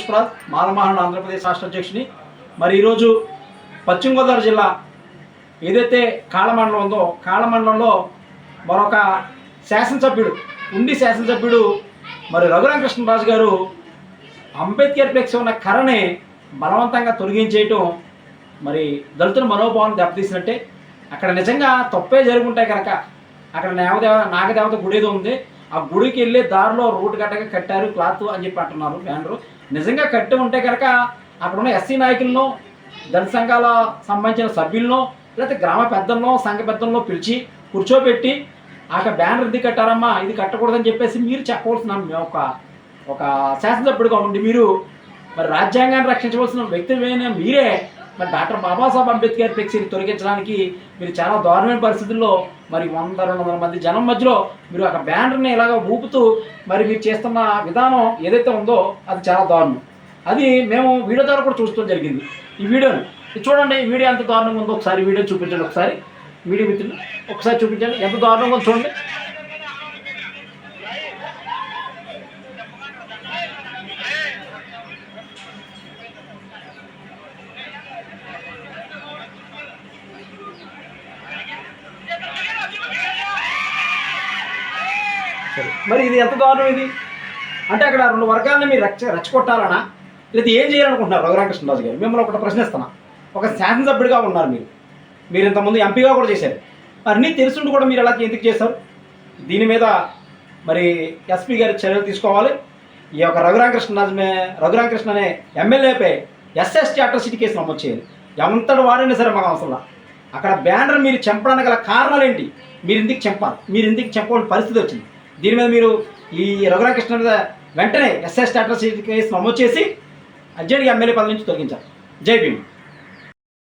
పుష్పరాజ్, మాలమహాన్ ఆంధ్రప్రదేశ్ రాష్ట్ర అధ్యక్షుని. మరి ఈరోజు పశ్చిమ గోదావరి జిల్లా ఏదైతే కాళమండలం ఉందో కాళమండలంలో మరొక శాసనసభ్యుడు శాసనసభ్యుడు మరి రఘురామకృష్ణరాజు గారు అంబేద్కర్ ఫ్లెక్స్ ఉన్న కర్రని బలవంతంగా తొలగించేయటం మరి దళితుల మనోభావాన్ని దెబ్బతీసినట్టే. అక్కడ నిజంగా తప్పే జరుగుంటాయి కనుక అక్కడ నాగదేవత గుడి ఏదో ఉంది, ఆ గుడికి వెళ్ళే దారిలో రోడ్డు గట్టగా కట్టారు క్లాత్ అని చెప్పి అంటున్నారు బ్యానరు. నిజంగా కట్టి ఉంటే కనుక అక్కడ ఉన్న ఎస్సీ నాయకులను, దళిత సంఘాల సంబంధించిన సభ్యులను, లేకపోతే గ్రామ పెద్దలను, సంఘ పెద్దలను పిలిచి కూర్చోబెట్టి ఆ బ్యానర్ ఇది కట్టారమ్మా, ఇది కట్టకూడదని చెప్పేసి మీరు చెప్పవలసిన ఒక శాసనసభ్యుడిగా ఉండి మీరు మరి రాజ్యాంగాన్ని రక్షించవలసిన వ్యక్తిమైన మీరే మరి డాక్టర్ బాబాసాహెబ్ అంబేద్కర్ ఫ్లెక్సీని తొలగించడానికి మీరు చాలా దారుణమైన పరిస్థితుల్లో మరి 100-200 మంది జనం మధ్యలో మీరు ఒక బ్యానర్ని ఇలాగ ఊపుతూ మరి మీరు చేస్తున్న విధానం ఏదైతే ఉందో అది చాలా దారుణం. అది మేము వీడియో ద్వారా కూడా చూడటం జరిగింది. ఈ వీడియోని చూడండి, ఈ వీడియో ఎంత దారుణంగా ఉందో ఒకసారి వీడియో చూపించండి. ఒకసారి వీడియో మిత్రులు ఒకసారి చూపించండి, ఎంత దారుణంగా ఉందో చూడండి. మరి ఇది ఎంత దారుణం ఇది అంటే అక్కడ 2 వర్గాలను మీరు రెచ్చగొట్టాలనా లేదా ఏం చేయాలనుకుంటున్నారు రఘురామకృష్ణరాజు గారు? మిమ్మల్ని ఒకటి ప్రశ్నిస్తున్నా. ఒక శాసనసభ్యుడిగా ఉన్నారు మీరు ఇంతకుముందు ఎంపీగా కూడా చేశారు. అన్నీ తెలుసుండి కూడా మీరు ఎలా ఎందుకు చేశారు? దీని మీద మరి ఎస్పీ గారి చర్యలు తీసుకోవాలి. ఈ యొక్క రఘురామకృష్ణ అనే ఎమ్మెల్యేపై ఎస్ఎస్టీ అట్రాసిటీ కేసు నమోదు చేయాలి. ఎంతటి వారైనా సరే మాకు అవసరం. అక్కడ బ్యానర్ మీరు చంపడానికి గల కారణాలు ఏంటి? మీరు ఎందుకు చంపాల్సిన పరిస్థితి వచ్చింది? దీని మీద మీరు ఈ రఘురామకృష్ణ మీద వెంటనే ఎస్ఎస్టీ అట్రాసిటీ కేసు నమోదు చేసి అర్జెంట్గా ఎమ్మెల్యే పదవి నుంచి తొలగించారు. జై భీమ్.